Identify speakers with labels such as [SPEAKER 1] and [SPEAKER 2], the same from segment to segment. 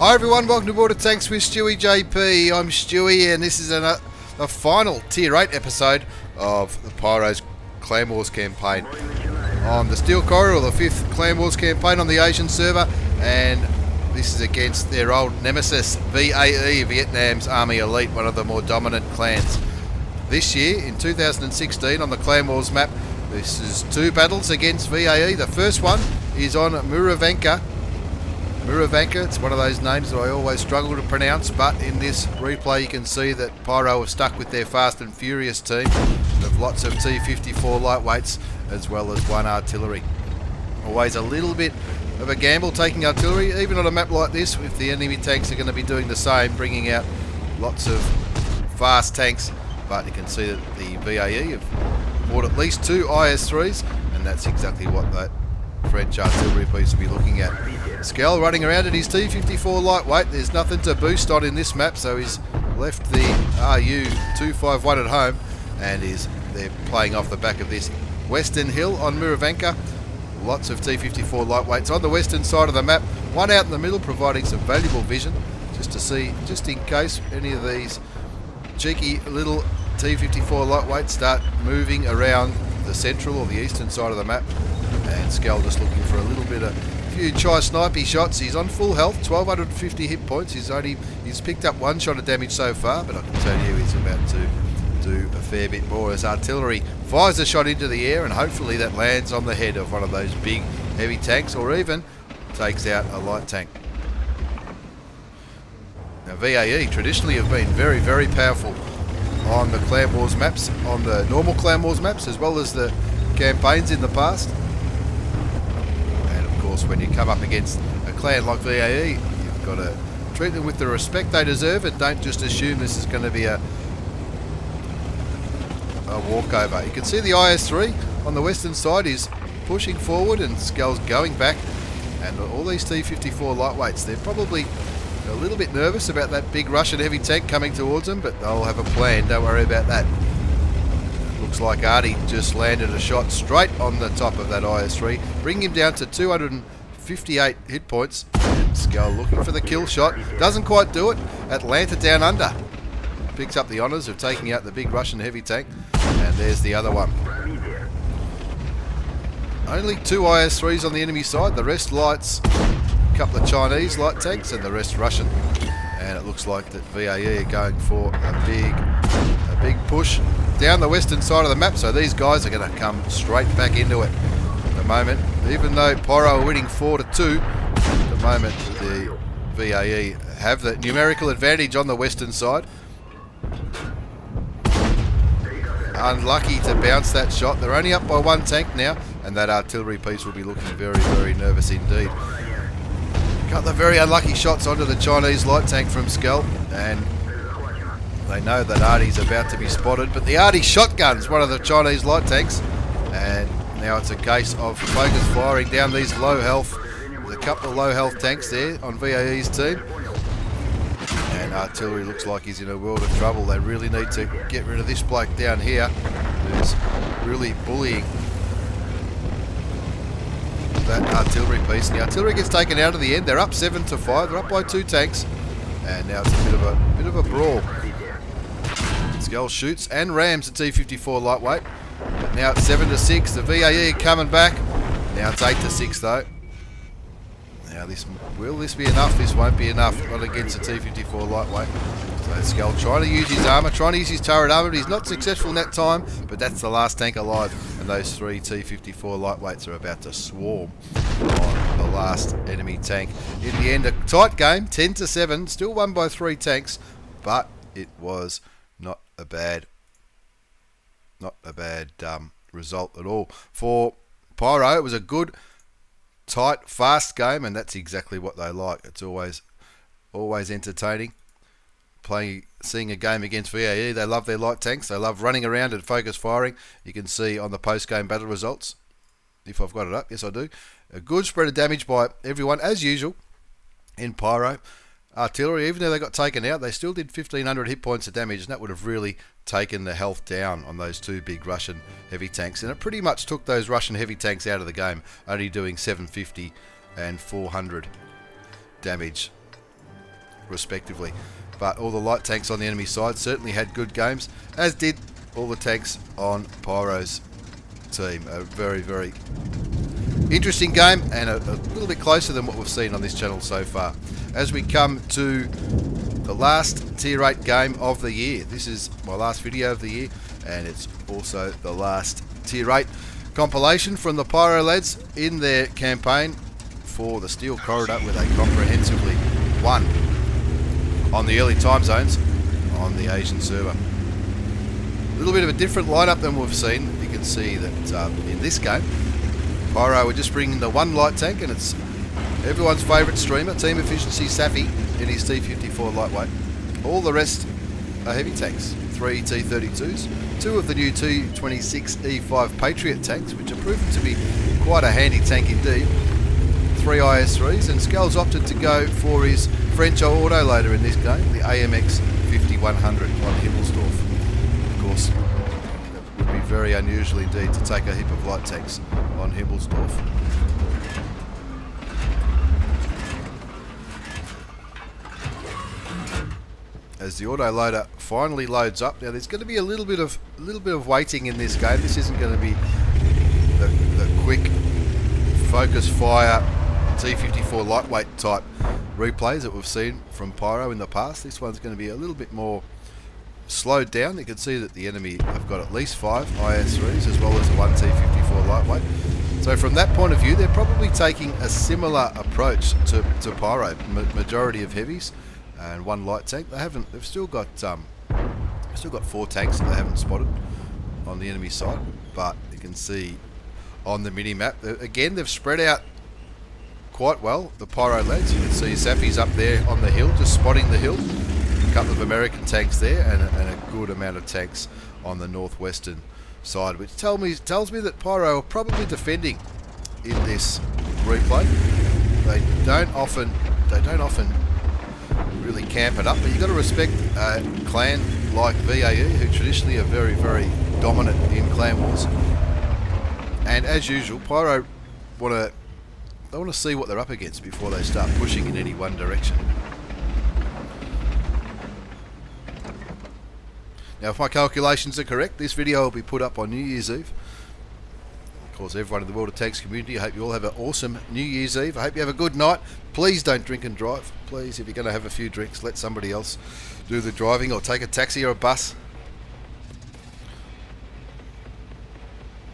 [SPEAKER 1] Hi everyone, welcome to Border Tanks with stewiejp. I'm Stewie and this is the final Tier 8 episode of the PYRO's Clan Wars campaign. On the Steel Corridor, the 5th Clan Wars campaign on the Asian server, and this is against their old nemesis, VAE, Vietnam's Army Elite, one of the more dominant clans. This year, in 2016, on the Clan Wars map, this is 2 battles against VAE. The first one is on Murovanka. Murovanka, it's one of those names that I always struggle to pronounce, but in this replay you can see that PYRO have stuck with their fast and furious team of lots of T-54 lightweights as well as 1 artillery. Always a little bit of a gamble taking artillery, even on a map like this, if the enemy tanks are going to be doing the same, bringing out lots of fast tanks, but you can see that the VAE have bought at least 2 IS-3s, and that's exactly what that French artillery piece will be looking at. Skell running around in his T-54 lightweight. There's nothing to boost on in this map, so he's left the RU-251 at home and they're playing off the back of this western hill on Murovanka. Lots of T-54 lightweights on the western side of the map. One out in the middle providing some valuable vision just to see, just in case any of these cheeky little T-54 lightweights start moving around the central or the eastern side of the map. And Skell just looking for a little bit of few snipey shots. He's on full health, 1250 hit points. He's picked up 1 shot of damage so far, but I can tell you he's about to do a fair bit more as artillery fires a shot into the air, and hopefully that lands on the head of one of those big heavy tanks, or even takes out a light tank. Now VAE traditionally have been very, very powerful on the Clan Wars maps, on the normal Clan Wars maps, as well as the campaigns in the past. When you come up against a clan like VAE, you've got to treat them with the respect they deserve, and don't just assume this is going to be a walkover. You can see the IS-3 on the western side is pushing forward and Skell's going back, and all these T-54 lightweights, they're probably a little bit nervous about that big Russian heavy tank coming towards them, but they'll have a plan, don't worry about that. Looks like Artie just landed a shot straight on the top of that IS-3, bringing him down to 258 hit points. And Skell looking for the kill shot, doesn't quite do it. Atlanta down under picks up the honours of taking out the big Russian heavy tank, and there's the other one. Only 2 IS-3s on the enemy side, the rest lights, a couple of Chinese light tanks, and the rest Russian. And it looks like that VAE are going for a big push down the western side of the map, so these guys are going to come straight back into it at the moment. Even though PYRO are winning 4-2, at the moment the VAE have the numerical advantage on the western side. Unlucky to bounce that shot. They're only up by 1 tank now, and that artillery piece will be looking very, very nervous indeed. Got the very unlucky shots onto the Chinese light tank from Skell, and they know that Artie's about to be spotted, but the Artie shotgun's one of the Chinese light tanks, and now it's a case of focus firing down these low health. There's a couple of low health tanks there on VAE's team, and artillery looks like he's in a world of trouble. They really need to get rid of this bloke down here who's really bullying that artillery piece. And the artillery gets taken out of the end. They're up 7-5. They're up by 2 tanks, and now it's a bit of a brawl. Skell shoots and rams the T-54 lightweight. But now it's 7-6. The VAE coming back. Now it's 8-6 though. Now will this be enough? This won't be enough. Not against the T-54 lightweight. So Skell trying to use his armour, trying to use his turret armour, but he's not successful in that time. But that's the last tank alive, and those 3 T-54 lightweights are about to swarm on the last enemy tank. In the end, a tight game, 10-7, still won by 3 tanks, but it was not a bad result at all for PYRO. It was a good, tight, fast game, and that's exactly what they like. It's always entertaining seeing a game against VAE. They love their light tanks. They love running around and focus firing. You can see on the post-game battle results, if I've got it up, yes I do, a good spread of damage by everyone as usual in PYRO. Artillery, even though they got taken out, they still did 1500 hit points of damage, and that would have really taken the health down on those 2 big Russian heavy tanks, and it pretty much took those Russian heavy tanks out of the game, only doing 750 and 400 damage respectively. But all the light tanks on the enemy side certainly had good games, as did all the tanks on Pyro's team. A very, very interesting game, and a little bit closer than what we've seen on this channel so far. As we come to the last Tier 8 game of the year. This is my last video of the year, and it's also the last Tier 8 compilation from the Pyro lads in their campaign for the Steel Corridor, where they comprehensively won on the early time zones on the Asian server. A little bit of a different lineup than we've seen. You can see that in this game, Pyro were just bringing the one light tank, and it's everyone's favourite streamer, Team Efficiency Safi, in his T54 lightweight. All the rest are heavy tanks. 3 T32s, 2 of the new T26E5 Patriot tanks, which are proven to be quite a handy tank indeed. 3 IS3s, and Skells opted to go for his French autoloader in this game, the AMX 5100 on Himmelsdorf. Of course, it would be very unusual indeed to take a heap of light tanks on Himmelsdorf. As the autoloader finally loads up, now there's going to be a little bit of waiting in this game. This isn't going to be the quick focus fire T54 lightweight type replays that we've seen from Pyro in the past. This one's going to be a little bit more slowed down. You can see that the enemy have got at least 5 IS3s as well as one T54 lightweight. So from that point of view, they're probably taking a similar approach to Pyro. Majority of heavies and one light tank. They've still got 4 tanks that they haven't spotted on the enemy side. But you can see on the mini map again, they've spread out quite well, the Pyro lads. You can see Safi's up there on the hill, just spotting the hill. A couple of American tanks there, and a good amount of tanks on the northwestern side, which tells me that Pyro are probably defending in this replay. They don't often really camp it up, but you've got to respect a clan like VAE, who traditionally are very, very dominant in clan wars. And as usual, Pyro want to see what they're up against before they start pushing in any one direction. Now, if my calculations are correct, this video will be put up on New Year's Eve. Of course, everyone in the World of Tanks community, I hope you all have an awesome New Year's Eve. I hope you have a good night. Please don't drink and drive. Please, if you're going to have a few drinks, let somebody else do the driving, or take a taxi or a bus.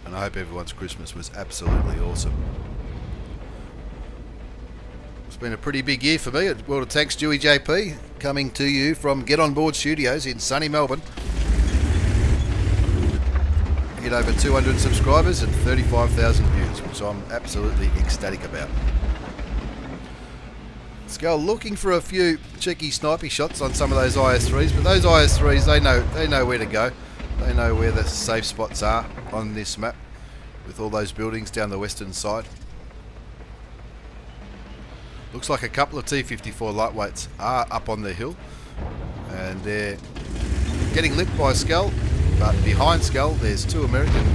[SPEAKER 1] And I hope everyone's Christmas was absolutely awesome. It's been a pretty big year for me at World of Tanks StewiejP, coming to you from Get On Board Studios in sunny Melbourne. Hit over 200 subscribers and 35,000 views, which I'm absolutely ecstatic about. Skull looking for a few cheeky snipey shots on some of those IS3s, but those IS3s, they know where to go. They know where the safe spots are on this map, with all those buildings down the western side. Looks like a couple of T54 lightweights are up on the hill, and they're getting licked by Skull, but behind Skull there's 2 American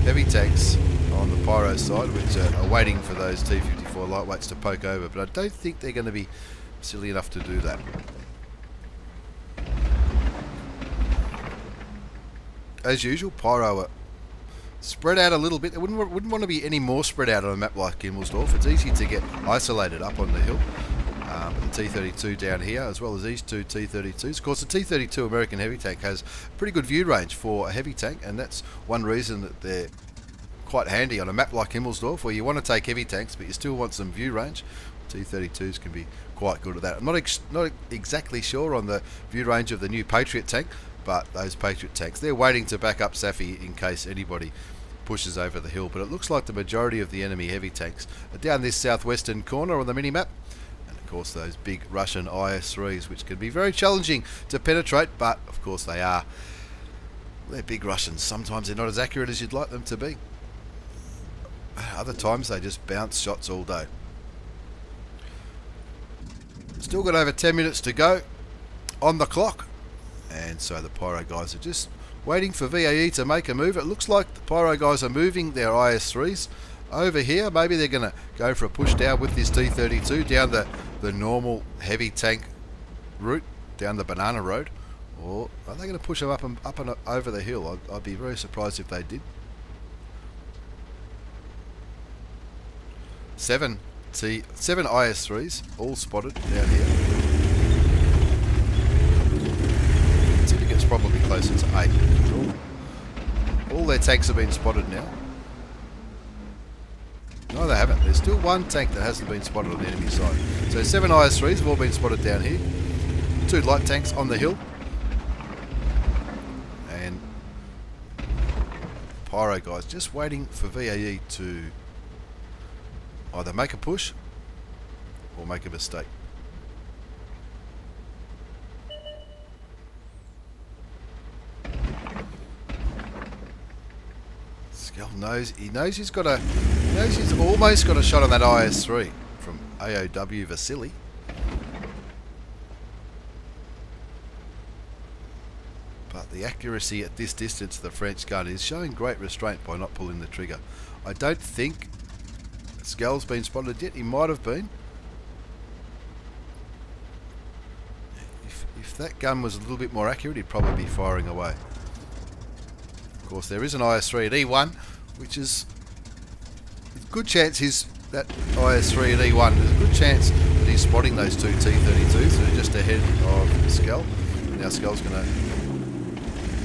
[SPEAKER 1] heavy tanks on the Pyro side, which are waiting for those T54 lightweights to poke over, but I don't think they're going to be silly enough to do that. As usual, Pyro are spread out a little bit. They wouldn't want to be any more spread out on a map like Himmelsdorf. It's easy to get isolated up on the hill. But the T32 down here, as well as these 2 T32s. Of course, the T32 American heavy tank has pretty good view range for a heavy tank, and that's one reason that they're quite handy on a map like Himmelsdorf, where you want to take heavy tanks, but you still want some view range. T32s can be quite good at that. I'm not exactly sure on the view range of the new Patriot tank, but those Patriot tanks, they're waiting to back up Safi in case anybody pushes over the hill. But it looks like the majority of the enemy heavy tanks are down this southwestern corner on the mini-map. And of course those big Russian IS-3s, which can be very challenging to penetrate, but of course they're big Russians. Sometimes they're not as accurate as you'd like them to be. Other times they just bounce shots all day. Still got over 10 minutes to go on the clock. And so the Pyro guys are just waiting for VAE to make a move. It looks like the Pyro guys are moving their IS-3s over here. Maybe they're going to go for a push down with this T-32 down the normal heavy tank route down the banana road, or are they going to push them up and over the hill? I'd be very surprised if they did. 7 IS-3s all spotted down here. Syndicate's probably closer to 8. All their tanks have been spotted now. No, they haven't. There's still one tank that hasn't been spotted on the enemy side. So 7 IS-3s have all been spotted down here. 2 light tanks on the hill. And Pyro guys just waiting for VAE to either make a push or make a mistake. Skell knows he's almost got a shot on that IS-3 from AOW Vasily. But the accuracy at this distance of the French gun is showing great restraint by not pulling the trigger. I don't think Skell's been spotted yet. He might have been. If that gun was a little bit more accurate, he'd probably be firing away. Of course, there is an IS-3 at E1, which is a good chance that IS-3 at E1. There's a good chance that he's spotting those 2 T-32s that are just ahead of Skell. Now Skell's going to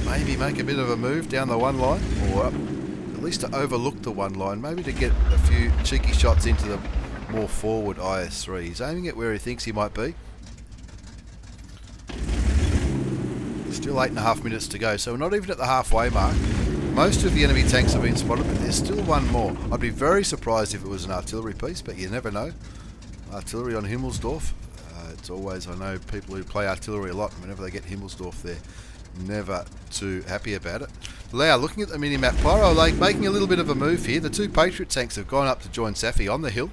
[SPEAKER 1] maybe make a bit of a move down the one line, or at least to overlook the one line, maybe to get a few cheeky shots into the more forward IS-3. He's aiming at where he thinks he might be. Still 8.5 minutes to go, so we're not even at the halfway mark. Most of the enemy tanks have been spotted, but there's still one more. I'd be very surprised if it was an artillery piece, but you never know. Artillery on Himmelsdorf. It's always, I know people who play artillery a lot, and whenever they get Himmelsdorf, they're never too happy about it. Now, looking at the mini-map, Pyro Lake making a little bit of a move here. The 2 Patriot tanks have gone up to join Safi on the hill,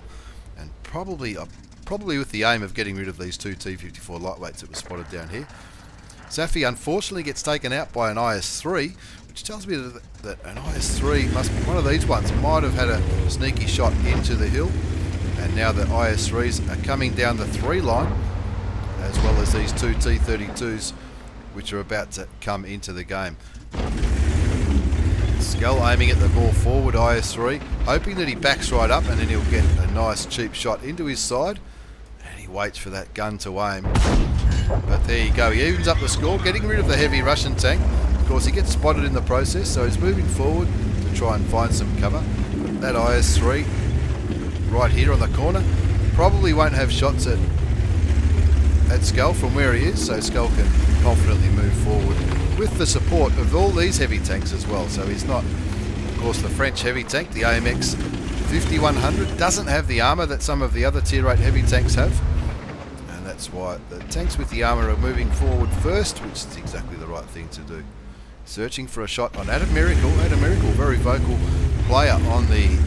[SPEAKER 1] and probably with the aim of getting rid of these 2 T-54 lightweights that were spotted down here. Safi unfortunately gets taken out by an IS-3, which tells me that an IS-3 must be one of these ones, might have had a sneaky shot into the hill, and now the IS-3s are coming down the 3 line, as well as these 2 T-32s, which are about to come into the game. Skell aiming at the more forward IS-3, hoping that he backs right up and then he'll get a nice cheap shot into his side, and he waits for that gun to aim. But there you go, he evens up the score, getting rid of the heavy Russian tank. Of course, he gets spotted in the process, so he's moving forward to try and find some cover. But that IS-3 right here on the corner probably won't have shots at Skell from where he is, so Skell can confidently move forward with the support of all these heavy tanks as well. So he's not, of course, the French heavy tank, the AMX 5100, doesn't have the armour that some of the other tier 8 heavy tanks have. That's why the tanks with the armour are moving forward first, which is exactly the right thing to do. Searching for a shot on Adam Miracle. Adam Miracle, very vocal player on the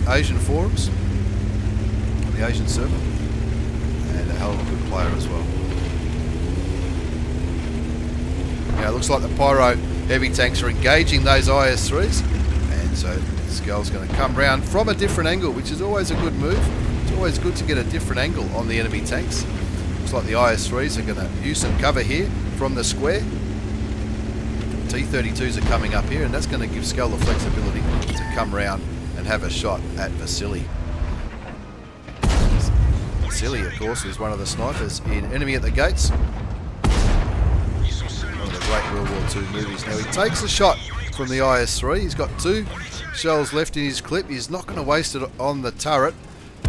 [SPEAKER 1] Asian forums, on the Asian server, and a hell of a good player as well. Now it looks like the Pyro heavy tanks are engaging those IS-3s, and so Skell's going to come round from a different angle, which is always a good move. It's always good to get a different angle on the enemy tanks. Looks like the IS-3s are going to use some cover here from the square. T-32s are coming up here, and that's going to give Skell the flexibility to come round and have a shot at Vasily. Vasily, of course, is one of the snipers in Enemy at the Gates. One of the great World War II movies. Now he takes a shot from the IS-3. He's got 2 shells left in his clip. He's not going to waste it on the turret.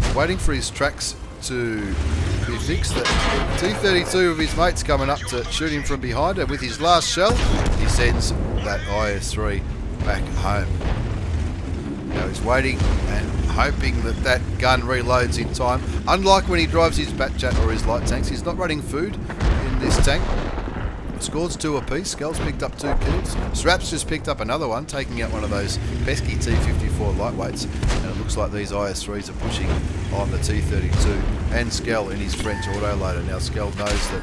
[SPEAKER 1] He's waiting for his tracks to be fixed. The T-32 of his mates coming up to shoot him from behind, and with his last shell he sends that IS-3 back home. Now he's waiting and hoping that that gun reloads in time. Unlike when he drives his Batchat or his light tanks, he's not running food in this tank. Scores 2 apiece. Skell's picked up 2 kills. Sraps just picked up another one, taking out one of those pesky T-54 lightweights. And it looks like these IS-3s are pushing on the T-32 and Skell in his French autoloader. Now Skell knows that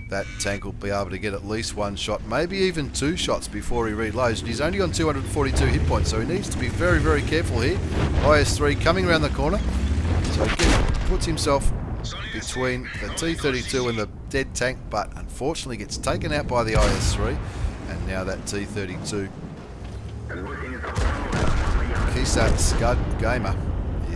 [SPEAKER 1] that tank will be able to get at least 1 shot, maybe even 2 shots before he reloads. And he's only on 242 hit points, so he needs to be very, very careful here. IS-3 coming around the corner. So he puts himself between the T-32 and the dead tank, but unfortunately gets taken out by the IS-3, and now that T-32 Kisat Scud Gamer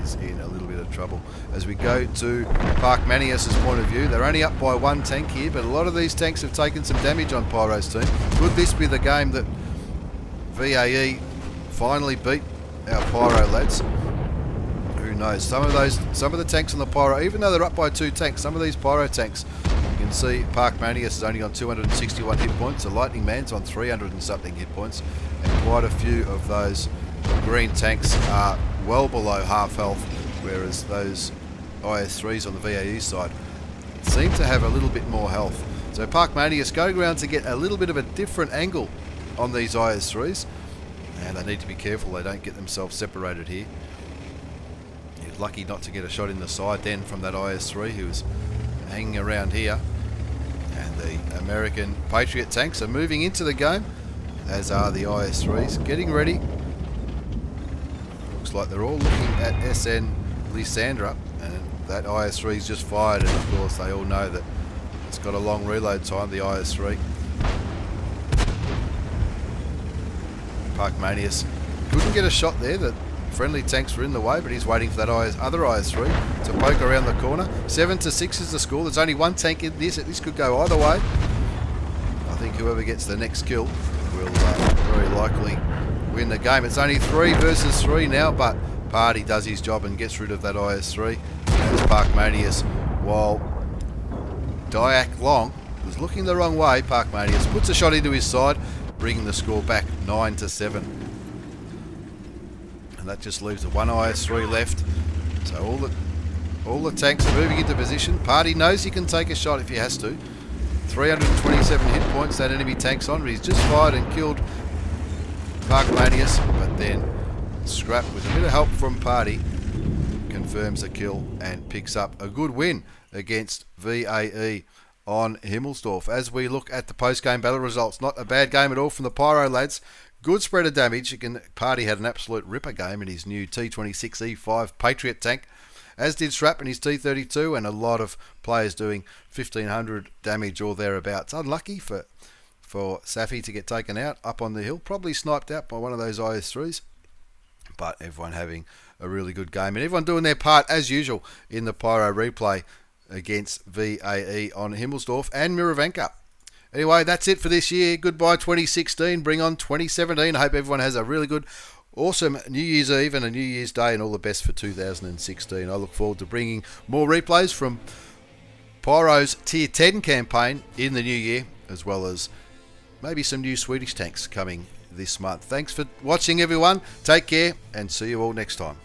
[SPEAKER 1] is in a little bit of trouble. As we go to Park Manius' point of view, they're only up by one tank here, but a lot of these tanks have taken some damage on Pyro's team. Could this be the game that VAE finally beat our Pyro lads? Who knows? Some of the tanks on the Pyro, even though they're up by two tanks, some of these Pyro tanks, you can see Park Manius is only on 261 hit points, the Lightning Man's on 300 and something hit points, and quite a few of those green tanks are well below half health, whereas those IS-3s on the VAE side seem to have a little bit more health. So Park Manius going around to get a little bit of a different angle on these IS-3s, and they need to be careful they don't get themselves separated here. He's lucky not to get a shot in the side then from that IS-3 who was hanging around here. And the American Patriot tanks are moving into the game, as are the IS-3s, getting ready. Looks like they're all looking at SN Lysandra, and that IS-3's just fired, and of course they all know that it's got a long reload time, the IS-3. Park Manius couldn't get a shot there, the friendly tanks were in the way, but he's waiting for that other IS-3 to poke around the corner. 7-6 is the score. There's only one tank in this. This could go either way. I think whoever gets the next kill will very likely win the game. It's only 3 versus 3 now, but Party does his job and gets rid of that IS-3. As Park Manius, while Diak Long was looking the wrong way, Park Manius puts a shot into his side, bringing the score back 9-7. And that just leaves the one IS-3 left. So all the tanks are moving into position. Party knows he can take a shot if he has to. 327 hit points that enemy tank's on, but he's just fired and killed Park Manius, but then Scrap, with a bit of help from Party, confirms the kill and picks up a good win against VAE on Himmelsdorf. As we look at the post-game battle results, not a bad game at all from the Pyro lads. Good spread of damage. Again, Party had an absolute ripper game in his new T26E5 Patriot tank, as did Shrap in his T32, and a lot of players doing 1500 damage or thereabouts. Unlucky for Safi to get taken out up on the hill, probably sniped out by one of those IS-3s, but everyone having a really good game, and everyone doing their part as usual in the Pyro replay against VAE on Himmelsdorf and Murovanka. Anyway, that's it for this year. Goodbye 2016, bring on 2017. I hope everyone has a really good, awesome New Year's Eve and a New Year's Day, and all the best for 2016. I look forward to bringing more replays from Pyro's Tier 10 campaign in the new year, as well as maybe some new Swedish tanks coming this month. Thanks for watching, everyone. Take care, and see you all next time.